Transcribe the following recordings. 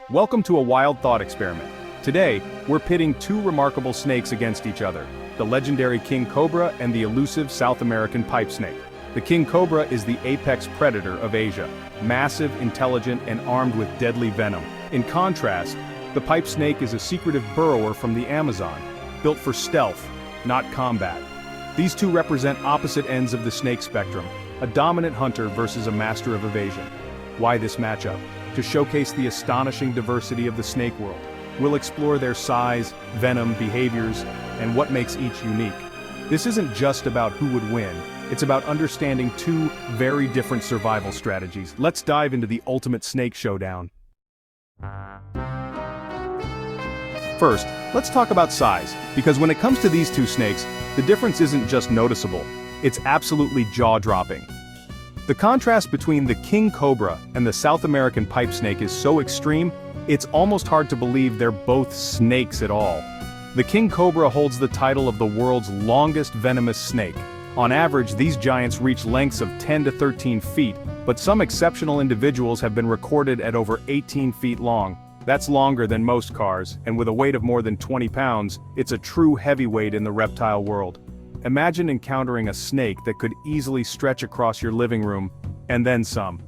Welcome to a wild thought experiment. Today, we're pitting two remarkable snakes against each other, the legendary king cobra and the elusive South American pipe snake. The king cobra is the apex predator of Asia, massive, intelligent, and armed with deadly venom. In contrast, the pipe snake is a secretive burrower from the Amazon, built for stealth, not combat. These two represent opposite ends of the snake spectrum, a dominant hunter versus a master of evasion. Why this matchup? To showcase the astonishing diversity of the snake world. We'll explore their size, venom, behaviors, and what makes each unique. This isn't just about who would win, it's about understanding two very different survival strategies. Let's dive into the ultimate snake showdown. First, let's talk about size, because when it comes to these two snakes, the difference isn't just noticeable, it's absolutely jaw-dropping. The contrast between the king cobra and the South American pipe snake is so extreme, it's almost hard to believe they're both snakes at all. The king cobra holds the title of the world's longest venomous snake. On average, these giants reach lengths of 10 to 13 feet, but some exceptional individuals have been recorded at over 18 feet long. That's longer than most cars, and with a weight of more than 20 pounds, it's a true heavyweight in the reptile world. Imagine encountering a snake that could easily stretch across your living room, and then some.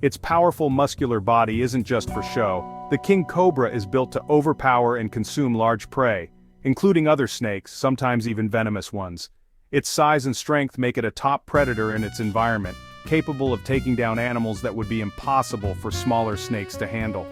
Its powerful muscular body isn't just for show. The king cobra is built to overpower and consume large prey, including other snakes, sometimes even venomous ones. Its size and strength make it a top predator in its environment, capable of taking down animals that would be impossible for smaller snakes to handle.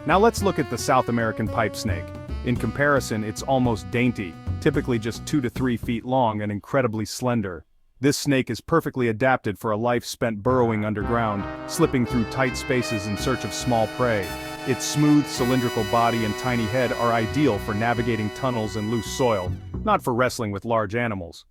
Now let's look at the South American pipe snake. In comparison, it's almost dainty, typically just 2 to 3 feet long and incredibly slender. This snake is perfectly adapted for a life spent burrowing underground, slipping through tight spaces in search of small prey. Its smooth, cylindrical body and tiny head are ideal for navigating tunnels and loose soil, not for wrestling with large animals.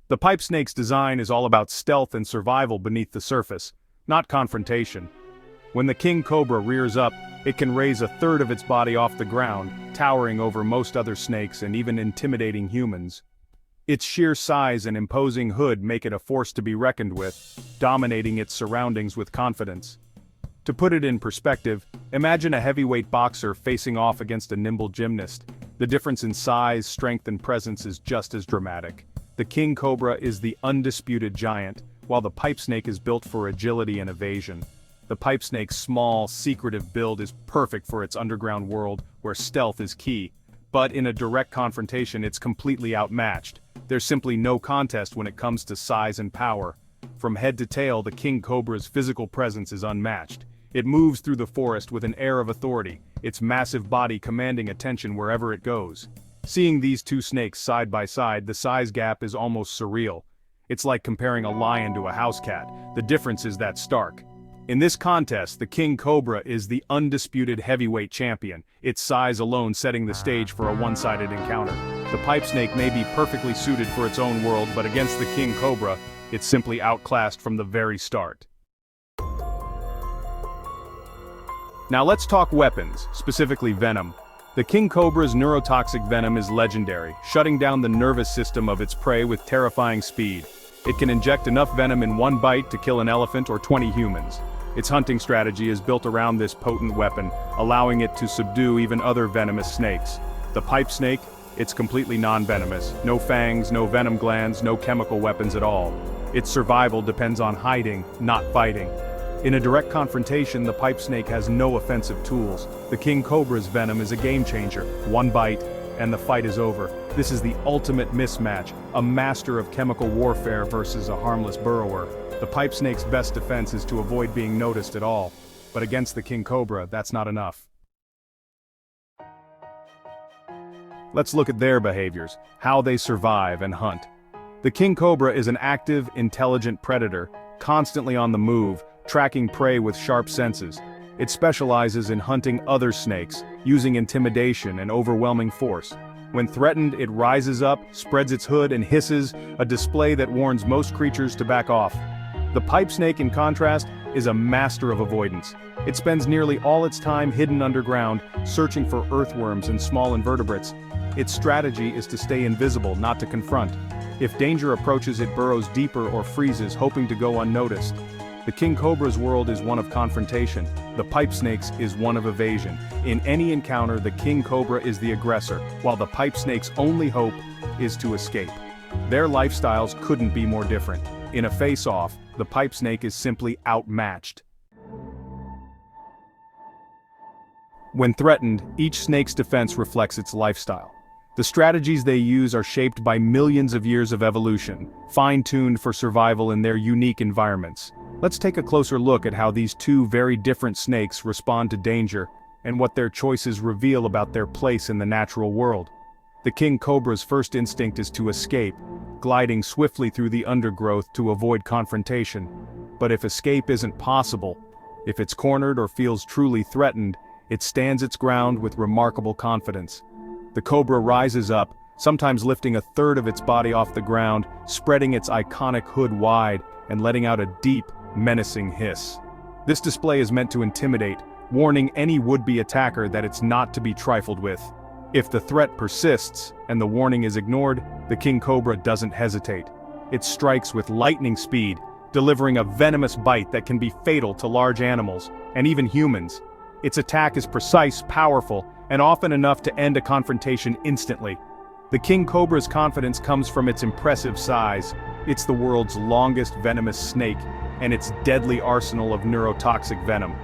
The pipe snake's design is all about stealth and survival beneath the surface, not confrontation. When the king cobra rears up, it can raise a third of its body off the ground, towering over most other snakes and even intimidating humans. Its sheer size and imposing hood make it a force to be reckoned with, dominating its surroundings with confidence. To put it in perspective, imagine a heavyweight boxer facing off against a nimble gymnast. The difference in size, strength, and presence is just as dramatic. The king cobra is the undisputed giant, while the pipe snake is built for agility and evasion. The pipe snake's small, secretive build is perfect for its underground world, where stealth is key. But in a direct confrontation, it's completely outmatched. There's simply no contest when it comes to size and power. From head to tail, the king cobra's physical presence is unmatched. It moves through the forest with an air of authority, its massive body commanding attention wherever it goes. Seeing these two snakes side by side, the size gap is almost surreal. It's like comparing a lion to a house cat. The difference is that stark. In this contest, the king cobra is the undisputed heavyweight champion, its size alone setting the stage for a one-sided encounter. The pipe snake may be perfectly suited for its own world, but against the king cobra, it's simply outclassed from the very start. Now let's talk weapons, specifically venom. The king cobra's neurotoxic venom is legendary, shutting down the nervous system of its prey with terrifying speed. It can inject enough venom in one bite to kill an elephant or 20 humans. Its hunting strategy is built around this potent weapon, allowing it to subdue even other venomous snakes. The pipe snake, it's completely non-venomous. No fangs, no venom glands, no chemical weapons at all. Its survival depends on hiding, not fighting. In a direct confrontation, the pipe snake has no offensive tools. The king cobra's venom is a game changer. One bite, and the fight is over. This is the ultimate mismatch, a master of chemical warfare versus a harmless burrower. The pipe snake's best defense is to avoid being noticed at all. But against the king cobra, that's not enough. Let's look at their behaviors, how they survive and hunt. The king cobra is an active, intelligent predator, constantly on the move, tracking prey with sharp senses. It specializes in hunting other snakes, using intimidation and overwhelming force. When threatened, it rises up, spreads its hood, and hisses, a display that warns most creatures to back off. The pipe snake, in contrast, is a master of avoidance. It spends nearly all its time hidden underground, searching for earthworms and small invertebrates. Its strategy is to stay invisible, not to confront. If danger approaches, it burrows deeper or freezes, hoping to go unnoticed. The king cobra's world is one of confrontation. The pipe snake's is one of evasion. In any encounter, the king cobra is the aggressor, while the pipe snake's only hope is to escape. Their lifestyles couldn't be more different. In a face-off, the pipe snake is simply outmatched. When threatened, each snake's defense reflects its lifestyle. The strategies they use are shaped by millions of years of evolution, fine-tuned for survival in their unique environments. Let's take a closer look at how these two very different snakes respond to danger, and what their choices reveal about their place in the natural world. The king cobra's first instinct is to escape, gliding swiftly through the undergrowth to avoid confrontation. But if escape isn't possible, if it's cornered or feels truly threatened, it stands its ground with remarkable confidence. The cobra rises up, sometimes lifting a third of its body off the ground, spreading its iconic hood wide, and letting out a deep, menacing hiss. This display is meant to intimidate, warning any would-be attacker that it's not to be trifled with. If the threat persists, and the warning is ignored, the king cobra doesn't hesitate. It strikes with lightning speed, delivering a venomous bite that can be fatal to large animals, and even humans. Its attack is precise, powerful, and often enough to end a confrontation instantly. The king cobra's confidence comes from its impressive size. It's the world's longest venomous snake, and its deadly arsenal of neurotoxic venom.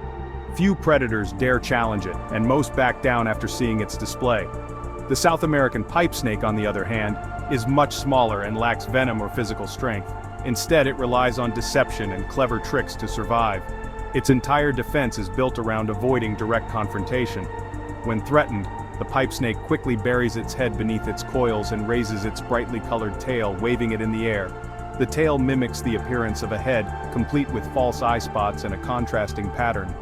Few predators dare challenge it, and most back down after seeing its display. The South American pipe snake, on the other hand, is much smaller and lacks venom or physical strength. Instead, it relies on deception and clever tricks to survive. Its entire defense is built around avoiding direct confrontation. When threatened, the pipe snake quickly buries its head beneath its coils and raises its brightly colored tail, waving it in the air. The tail mimics the appearance of a head, complete with false eye spots and a contrasting pattern.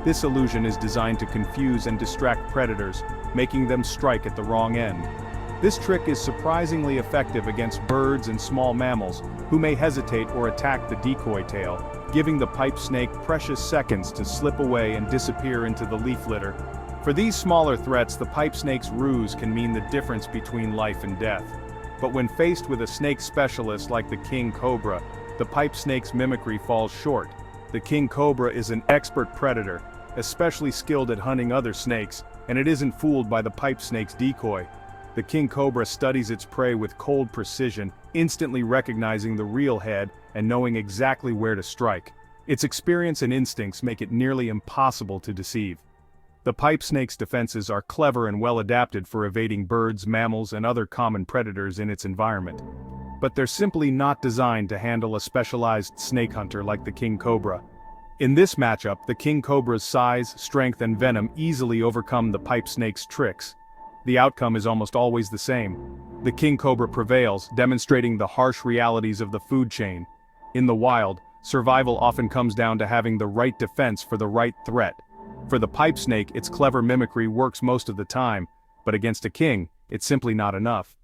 This illusion is designed to confuse and distract predators, making them strike at the wrong end. This trick is surprisingly effective against birds and small mammals, who may hesitate or attack the decoy tail, giving the pipe snake precious seconds to slip away and disappear into the leaf litter. For these smaller threats, the pipe snake's ruse can mean the difference between life and death. But when faced with a snake specialist like the king cobra, the pipe snake's mimicry falls short. The king cobra is an expert predator, especially skilled at hunting other snakes, and it isn't fooled by the pipe snake's decoy. The king cobra studies its prey with cold precision, instantly recognizing the real head and knowing exactly where to strike. Its experience and instincts make it nearly impossible to deceive. The pipe snake's defenses are clever and well adapted for evading birds, mammals, and other common predators in its environment. But they're simply not designed to handle a specialized snake hunter like the king cobra. In this matchup, the king cobra's size, strength, and venom easily overcome the pipe snake's tricks. The outcome is almost always the same. The king cobra prevails, demonstrating the harsh realities of the food chain. In the wild, survival often comes down to having the right defense for the right threat. For the pipe snake, its clever mimicry works most of the time, but against a king, it's simply not enough.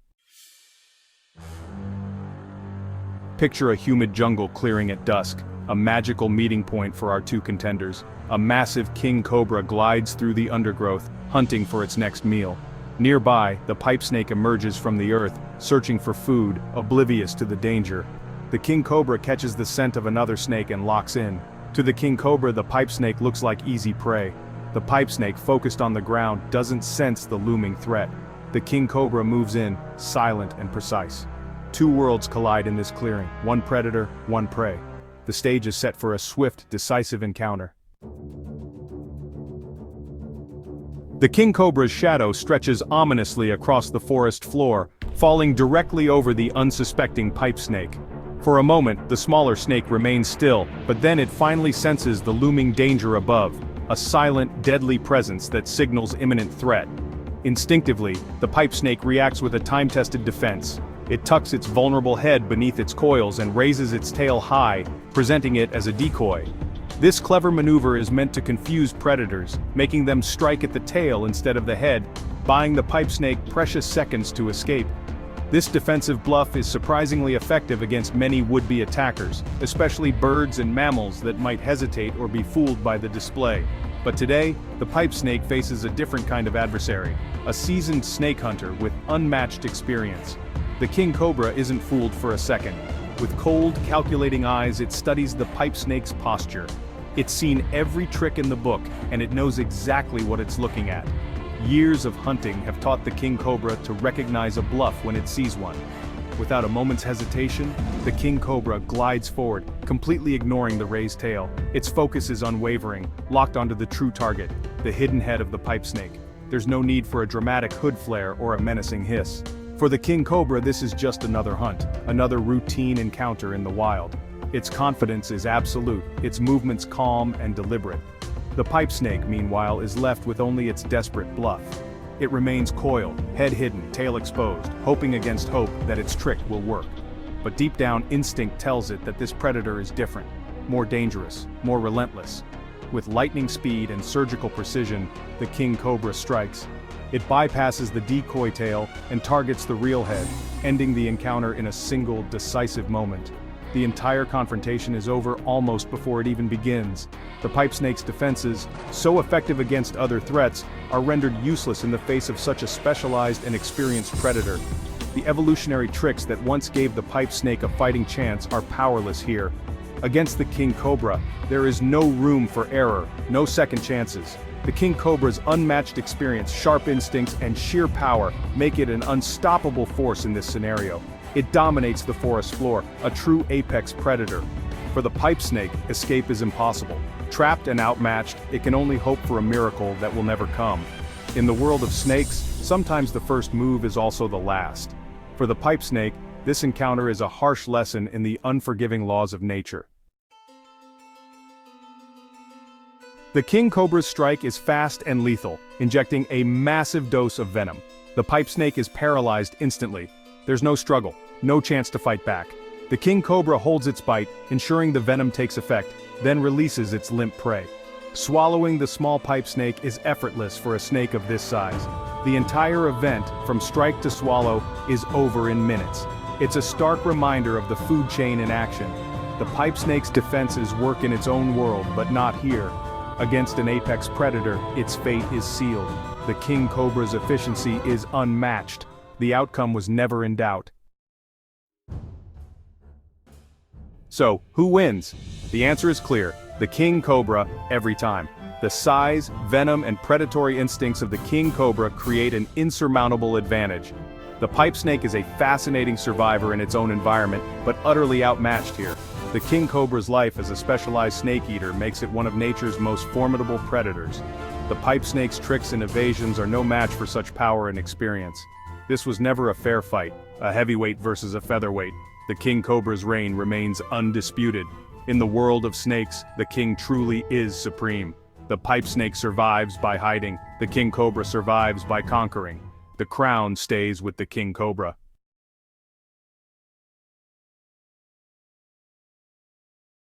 Picture a humid jungle clearing at dusk, a magical meeting point for our two contenders. A massive king cobra glides through the undergrowth, hunting for its next meal. Nearby, the pipe snake emerges from the earth, searching for food, oblivious to the danger. The king cobra catches the scent of another snake and locks in. To the king cobra, the pipe snake looks like easy prey. The pipe snake, focused on the ground, doesn't sense the looming threat. The king cobra moves in, silent and precise. Two worlds collide in this clearing, one predator, one prey. The stage is set for a swift, decisive encounter. The king cobra's shadow stretches ominously across the forest floor, falling directly over the unsuspecting pipe snake. For a moment, the smaller snake remains still, but then it finally senses the looming danger above, a silent, deadly presence that signals imminent threat. Instinctively, the pipe snake reacts with a time-tested defense. It tucks its vulnerable head beneath its coils and raises its tail high, presenting it as a decoy. This clever maneuver is meant to confuse predators, making them strike at the tail instead of the head, buying the pipe snake precious seconds to escape. This defensive bluff is surprisingly effective against many would-be attackers, especially birds and mammals that might hesitate or be fooled by the display. But today, the pipe snake faces a different kind of adversary, a seasoned snake hunter with unmatched experience. The king cobra isn't fooled for a second. With cold, calculating eyes, it studies the pipe snake's posture. It's seen every trick in the book, and it knows exactly what it's looking at. Years of hunting have taught the king cobra to recognize a bluff when it sees one. Without a moment's hesitation, the king cobra glides forward, completely ignoring the raised tail. Its focus is unwavering, locked onto the true target, the hidden head of the pipe snake. There's no need for a dramatic hood flare or a menacing hiss. For the king cobra, this is just another hunt, another routine encounter in the wild. Its confidence is absolute, its movements calm and deliberate. The pipe snake, meanwhile, is left with only its desperate bluff. It remains coiled, head hidden, tail exposed, hoping against hope that its trick will work. But deep down, instinct tells it that this predator is different, more dangerous, more relentless. With lightning speed and surgical precision, the king cobra strikes. It bypasses the decoy tail and targets the real head, ending the encounter in a single, decisive moment. The entire confrontation is over almost before it even begins. The pipe snake's defenses, so effective against other threats, are rendered useless in the face of such a specialized and experienced predator. The evolutionary tricks that once gave the pipe snake a fighting chance are powerless here. Against the king cobra, there is no room for error, no second chances. The king cobra's unmatched experience, sharp instincts, and sheer power make it an unstoppable force in this scenario. It dominates the forest floor, a true apex predator. For the pipe snake, escape is impossible. Trapped and outmatched, it can only hope for a miracle that will never come. In the world of snakes, sometimes the first move is also the last. For the pipe snake, this encounter is a harsh lesson in the unforgiving laws of nature. The king cobra's strike is fast and lethal, injecting a massive dose of venom. The pipe snake is paralyzed instantly. There's no struggle, no chance to fight back. The king cobra holds its bite, ensuring the venom takes effect, then releases its limp prey. Swallowing the small pipe snake is effortless for a snake of this size. The entire event, from strike to swallow, is over in minutes. It's a stark reminder of the food chain in action. The pipe snake's defenses work in its own world, but not here. Against an apex predator, its fate is sealed. The king cobra's efficiency is unmatched. The outcome was never in doubt. So, who wins? The answer is clear: the king cobra, every time. The size, venom, and predatory instincts of the king cobra create an insurmountable advantage. The pipe snake is a fascinating survivor in its own environment, but utterly outmatched here. The king cobra's life as a specialized snake eater makes it one of nature's most formidable predators. The pipe snake's tricks and evasions are no match for such power and experience. This was never a fair fight, a heavyweight versus a featherweight. The king cobra's reign remains undisputed. In the world of snakes, the king truly is supreme. The pipe snake survives by hiding, the king cobra survives by conquering. The crown stays with the king cobra.